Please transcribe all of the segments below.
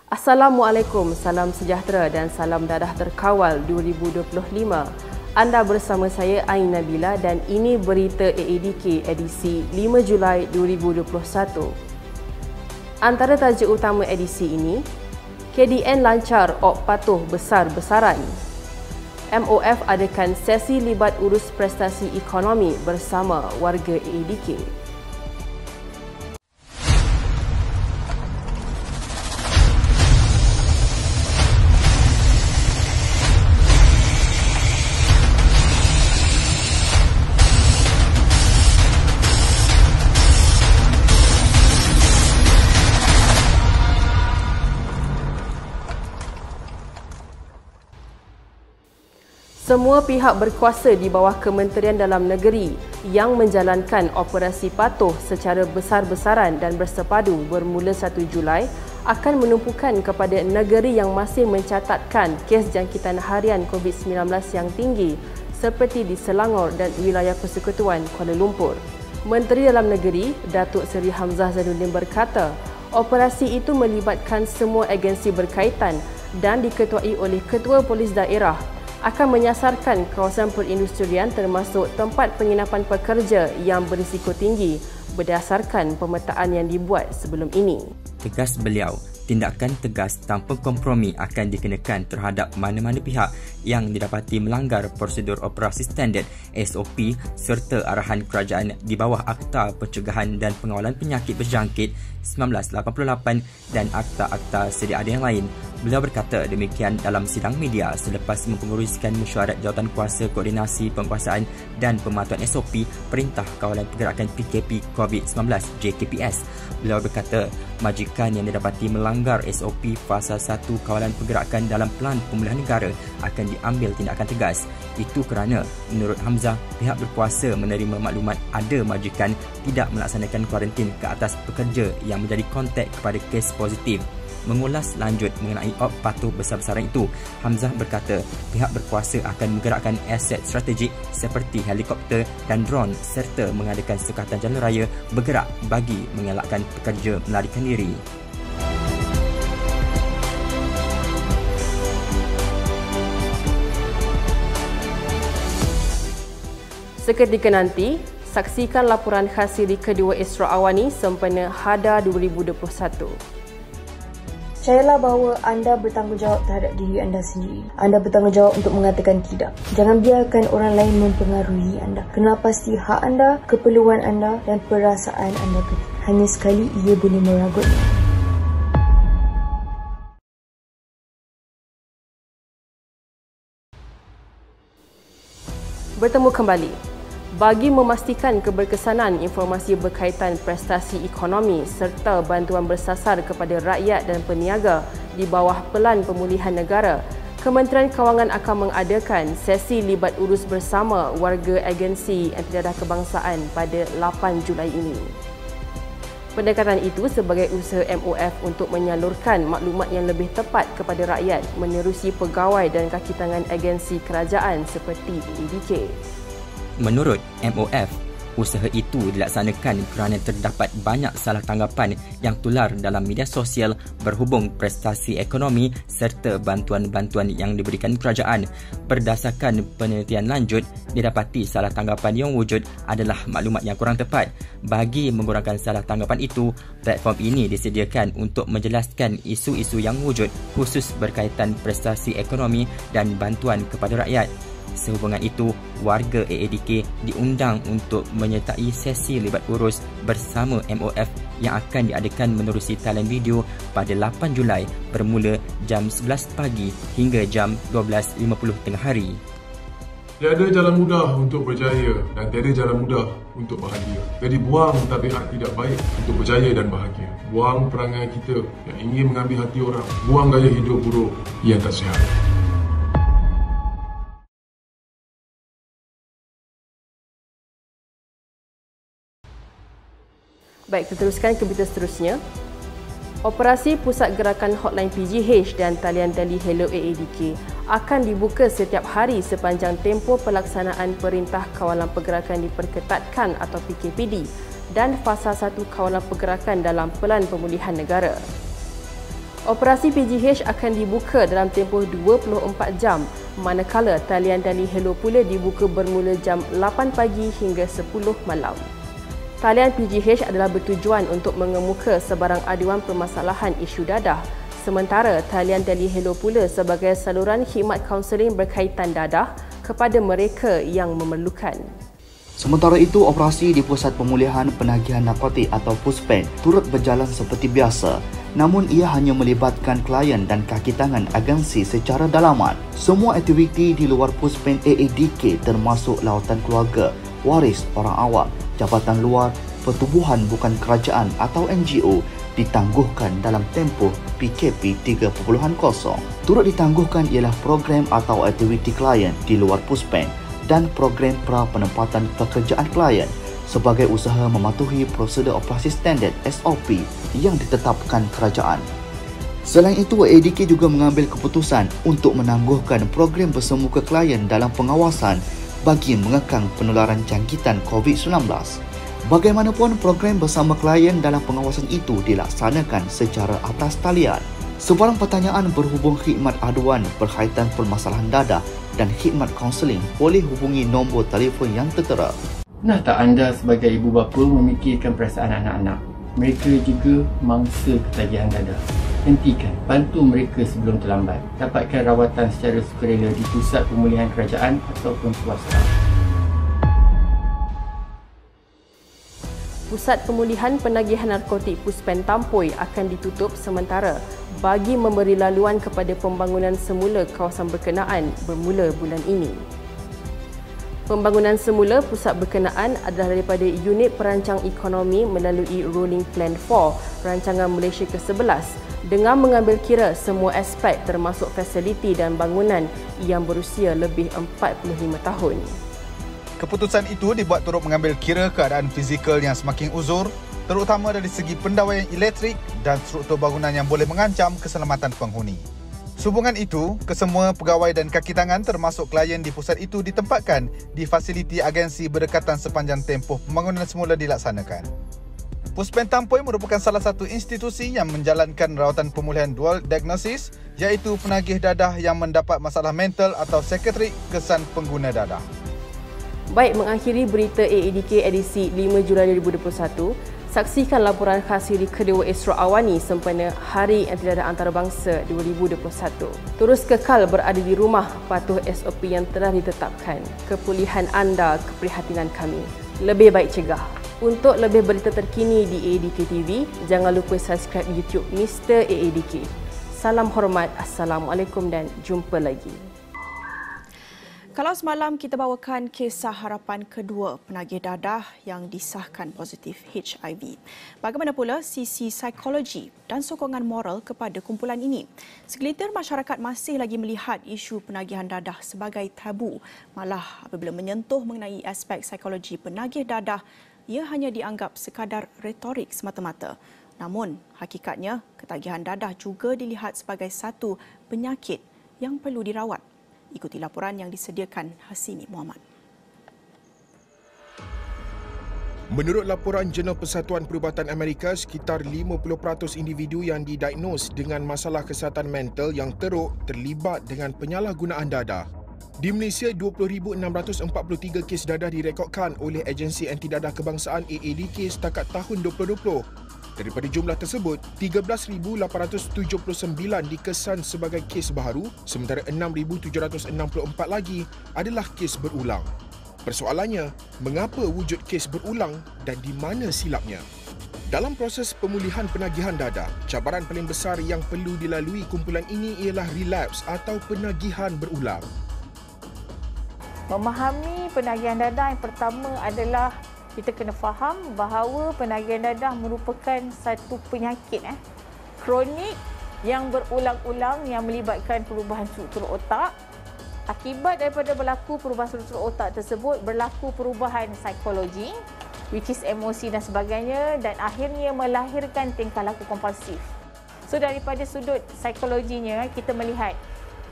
Assalamualaikum, salam sejahtera dan salam dadah terkawal 2025. Anda bersama saya Ain Nabila dan ini berita AADK edisi 5 Julai 2021. Antara tajuk utama edisi ini, KDN lancar op patuh besar-besaran. MOF adakan sesi libat urus prestasi ekonomi bersama warga AADK. Semua pihak berkuasa di bawah Kementerian Dalam Negeri yang menjalankan operasi patuh secara besar-besaran dan bersepadu bermula 1 Julai akan menumpukan kepada negeri yang masih mencatatkan kes jangkitan harian COVID-19 yang tinggi seperti di Selangor dan wilayah Persekutuan Kuala Lumpur. Menteri Dalam Negeri, Datuk Seri Hamzah Zainuddin berkata, operasi itu melibatkan semua agensi berkaitan dan diketuai oleh Ketua Polis Daerah akan menyasarkan kawasan perindustrian termasuk tempat penginapan pekerja yang berisiko tinggi berdasarkan pemetaan yang dibuat sebelum ini. Tegas beliau, tindakan tegas tanpa kompromi akan dikenakan terhadap mana-mana pihak yang didapati melanggar prosedur operasi standard SOP serta arahan kerajaan di bawah Akta Pencegahan dan Pengawalan Penyakit Berjangkit 1988 dan akta-akta sedia ada yang lain. Beliau berkata demikian dalam sidang media selepas mempenguruskan mesyuarat Jawatankuasa Koordinasi Penguasaan dan Pematuhan SOP Perintah Kawalan Pergerakan PKP COVID-19 JKPS. Beliau berkata majikan yang didapati melanggar SOP Fasa 1 Kawalan Pergerakan dalam Pelan Pemulihan Negara akan diambil tindakan tegas. Itu kerana menurut Hamzah, pihak berkuasa menerima maklumat ada majikan tidak melaksanakan kuarantin ke atas pekerja yang menjadi kontak kepada kes positif. Mengulas lanjut mengenai op patuh besar-besaran itu, Hamzah berkata pihak berkuasa akan menggerakkan aset strategik seperti helikopter dan drone serta mengadakan sukatan jalan raya bergerak bagi mengelakkan pekerja melarikan diri. Seketika nanti, saksikan laporan khas siri kedua Isra Awani sempena Hada 2021. Percayalah bahawa anda bertanggungjawab terhadap diri anda sendiri. Anda bertanggungjawab untuk mengatakan tidak. Jangan biarkan orang lain mempengaruhi anda. Kena pasti hak anda, keperluan anda dan perasaan anda penting. Hanya sekali ia boleh meragut. Bertemu kembali. Bagi memastikan keberkesanan informasi berkaitan prestasi ekonomi serta bantuan bersasar kepada rakyat dan peniaga di bawah Pelan Pemulihan Negara, Kementerian Kewangan akan mengadakan sesi libat urus bersama warga agensi antidadah kebangsaan pada 8 Julai ini. Pendekatan itu sebagai usaha MOF untuk menyalurkan maklumat yang lebih tepat kepada rakyat menerusi pegawai dan kaki tangan agensi kerajaan seperti AADK. Menurut MOF, usaha itu dilaksanakan kerana terdapat banyak salah tanggapan yang tular dalam media sosial berhubung prestasi ekonomi serta bantuan-bantuan yang diberikan kerajaan. Berdasarkan penelitian lanjut, didapati salah tanggapan yang wujud adalah maklumat yang kurang tepat. Bagi mengurangkan salah tanggapan itu, platform ini disediakan untuk menjelaskan isu-isu yang wujud khusus berkaitan prestasi ekonomi dan bantuan kepada rakyat. Sehubungan itu, warga AADK diundang untuk menyertai sesi libat urus bersama MOF yang akan diadakan menerusi talian video pada 8 Julai bermula jam 11 pagi hingga jam 12.50 tengah hari. Tiada jalan mudah untuk berjaya dan tiada jalan mudah untuk bahagia. Jadi buang tabiat tidak baik untuk berjaya dan bahagia. Buang perangai kita yang ingin mengambil hati orang. Buang gaya hidup buruk yang tak sihat. Baik, kita teruskan ke berita seterusnya. Operasi Pusat Gerakan Hotline PGH dan talian Dali Hello AADK akan dibuka setiap hari sepanjang tempoh pelaksanaan Perintah Kawalan Pergerakan Diperketatkan atau PKPD dan Fasa 1 Kawalan Pergerakan dalam Pelan Pemulihan Negara. Operasi PGH akan dibuka dalam tempoh 24 jam, manakala talian Dali Hello pula dibuka bermula jam 8 pagi hingga 10 malam. Talian PGH adalah bertujuan untuk mengemuka sebarang aduan permasalahan isu dadah, sementara talian Dali Hello pula sebagai saluran khidmat kaunseling berkaitan dadah kepada mereka yang memerlukan. Sementara itu, operasi di Pusat Pemulihan Penagihan Narkotik atau PUSPEN turut berjalan seperti biasa, namun ia hanya melibatkan klien dan kaki tangan agensi secara dalaman. Semua aktiviti di luar PUSPEN AADK termasuk lawatan keluarga, waris orang awam, jabatan luar, pertubuhan bukan kerajaan atau NGO ditangguhkan dalam tempoh PKP 3.0. Turut ditangguhkan ialah program atau aktiviti klien di luar PUSPEN dan program pra-penempatan pekerjaan klien sebagai usaha mematuhi prosedur operasi standard SOP yang ditetapkan kerajaan. Selain itu, AADK juga mengambil keputusan untuk menangguhkan program bersemuka klien dalam pengawasan bagi mengekang penularan jangkitan COVID-19. Bagaimanapun, program bersama klien dalam pengawasan itu dilaksanakan secara atas talian. Sebarang pertanyaan berhubung khidmat aduan berkaitan permasalahan dadah dan khidmat kaunseling boleh hubungi nombor telefon yang tertera. Pernah tak anda sebagai ibu bapa memikirkan perasaan anak-anak? Mereka juga mangsa ketagihan dadah. Hentikan, bantu mereka sebelum terlambat. Dapatkan rawatan secara sukarela di pusat pemulihan kerajaan ataupun swasta. Pusat Pemulihan Penagihan Narkotik PUSPEN Tampoi akan ditutup sementara bagi memberi laluan kepada pembangunan semula kawasan berkenaan bermula bulan ini. Pembangunan semula pusat berkenaan adalah daripada Unit Perancang Ekonomi melalui Rolling Plan 4 Rancangan Malaysia ke-11 dengan mengambil kira semua aspek termasuk fasiliti dan bangunan yang berusia lebih 45 tahun. Keputusan itu dibuat turut mengambil kira keadaan fizikal yang semakin uzur, terutama dari segi pendawaian elektrik dan struktur bangunan yang boleh mengancam keselamatan penghuni. Sehubungan itu, kesemua pegawai dan kaki tangan termasuk klien di pusat itu ditempatkan di fasiliti agensi berdekatan sepanjang tempoh pembangunan semula dilaksanakan. PUSPEN Tampoi merupakan salah satu institusi yang menjalankan rawatan pemulihan dual diagnosis, iaitu penagih dadah yang mendapat masalah mental atau psikiatrik kesan pengguna dadah. Baik, mengakhiri berita AADK edisi 5 Julai 2021, saksikan laporan khas Siri Kedua Esra Awani sempena Hari Antidadah Antarabangsa 2021. Terus kekal berada di rumah, patuh SOP yang telah ditetapkan. Kepulihan anda, keprihatinan kami. Lebih baik cegah. Untuk lebih berita terkini di AADK TV, jangan lupa subscribe YouTube Mr. AADK. Salam hormat, Assalamualaikum dan jumpa lagi. Kalau semalam kita bawakan kisah harapan kedua penagih dadah yang disahkan positif HIV. Bagaimana pula sisi psikologi dan sokongan moral kepada kumpulan ini? Segelintir masyarakat masih lagi melihat isu penagihan dadah sebagai tabu. Malah apabila menyentuh mengenai aspek psikologi penagih dadah, ia hanya dianggap sekadar retorik semata-mata. Namun, hakikatnya ketagihan dadah juga dilihat sebagai satu penyakit yang perlu dirawat. Ikuti laporan yang disediakan Hasimi Muhammad. Menurut laporan Jurnal Persatuan Perubatan Amerika, sekitar 50% individu yang didiagnos dengan masalah kesihatan mental yang teruk terlibat dengan penyalahgunaan dadah. Di Malaysia, 20,643 kes dadah direkodkan oleh Agensi Anti Dadah Kebangsaan AADK setakat tahun 2020. Daripada jumlah tersebut, 13,879 dikesan sebagai kes baharu, sementara 6,764 lagi adalah kes berulang. Persoalannya, mengapa wujud kes berulang dan di mana silapnya? Dalam proses pemulihan penagihan dadah, cabaran paling besar yang perlu dilalui kumpulan ini ialah relapse atau penagihan berulang. Memahami penagihan dadah yang pertama adalah kita kena faham bahawa penagihan dadah merupakan satu penyakit kronik yang berulang-ulang yang melibatkan perubahan struktur otak. Akibat daripada berlaku perubahan struktur otak tersebut, berlaku perubahan psikologi which is emosi dan sebagainya, dan akhirnya melahirkan tingkah laku kompulsif. So daripada sudut psikologinya, kita melihat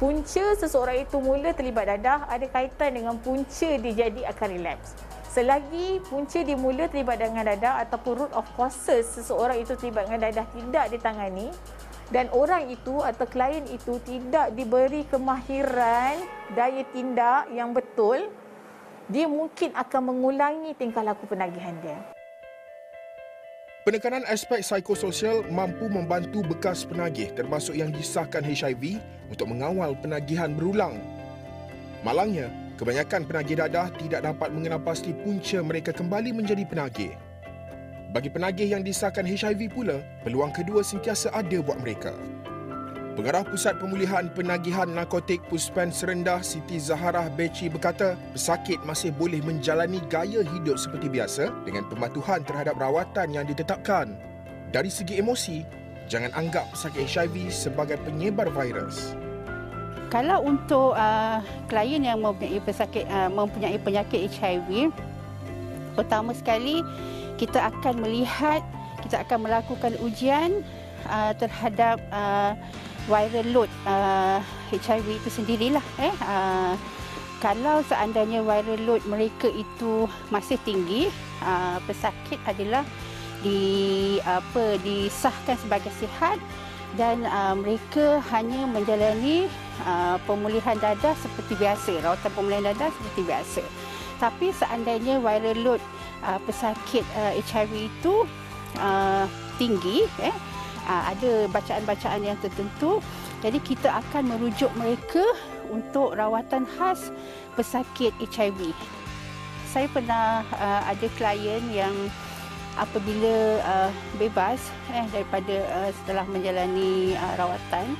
punca seseorang itu mula terlibat dadah ada kaitan dengan punca dia jadi akan relapse. Selagi punca dimula terlibat dengan dadah ataupun root of causes seseorang itu terlibat dengan dadah tidak ditangani, dan orang itu atau klien itu tidak diberi kemahiran daya tindak yang betul, dia mungkin akan mengulangi tingkah laku penagihan dia. Penekanan aspek psikososial mampu membantu bekas penagih termasuk yang disahkan HIV untuk mengawal penagihan berulang. Malangnya, kebanyakan penagih dadah tidak dapat mengenal pasti punca mereka kembali menjadi penagih. Bagi penagih yang disahkan HIV pula, peluang kedua sentiasa ada buat mereka. Pengarah Pusat Pemulihan Penagihan Narkotik Puspen Serendah Siti Zaharah Beci berkata, pesakit masih boleh menjalani gaya hidup seperti biasa dengan pematuhan terhadap rawatan yang ditetapkan. Dari segi emosi, jangan anggap pesakit HIV sebagai penyebar virus. Kalau untuk klien yang mempunyai penyakit HIV, pertama sekali kita akan melakukan ujian terhadap viral load HIV itu sendirilah. Kalau seandainya viral load mereka itu masih tinggi, pesakit adalah disahkan sebagai sihat dan mereka hanya menjalani pemulihan dadah seperti biasa, rawatan pemulihan dadah seperti biasa. Tapi seandainya viral load pesakit HIV itu tinggi, ada bacaan-bacaan yang tertentu, jadi kita akan merujuk mereka untuk rawatan khas pesakit HIV. Saya pernah ada klien yang apabila bebas daripada setelah menjalani rawatan,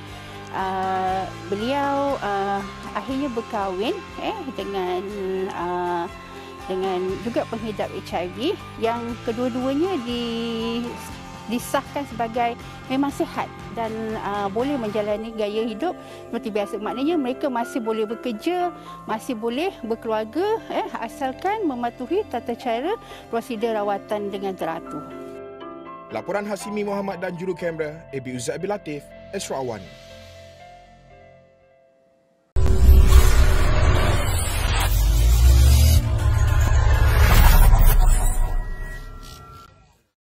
beliau akhirnya berkahwin dengan juga penghidap HIV yang kedua-duanya disahkan sebagai memang sihat dan boleh menjalani gaya hidup seperti biasa. Maknanya mereka masih boleh bekerja, masih boleh berkeluarga, asalkan mematuhi tata cara prosedur rawatan dengan teratur. Laporan Hasimi Muhammad dan juru kamera AB Uzair Bin Latif, Astro Awan.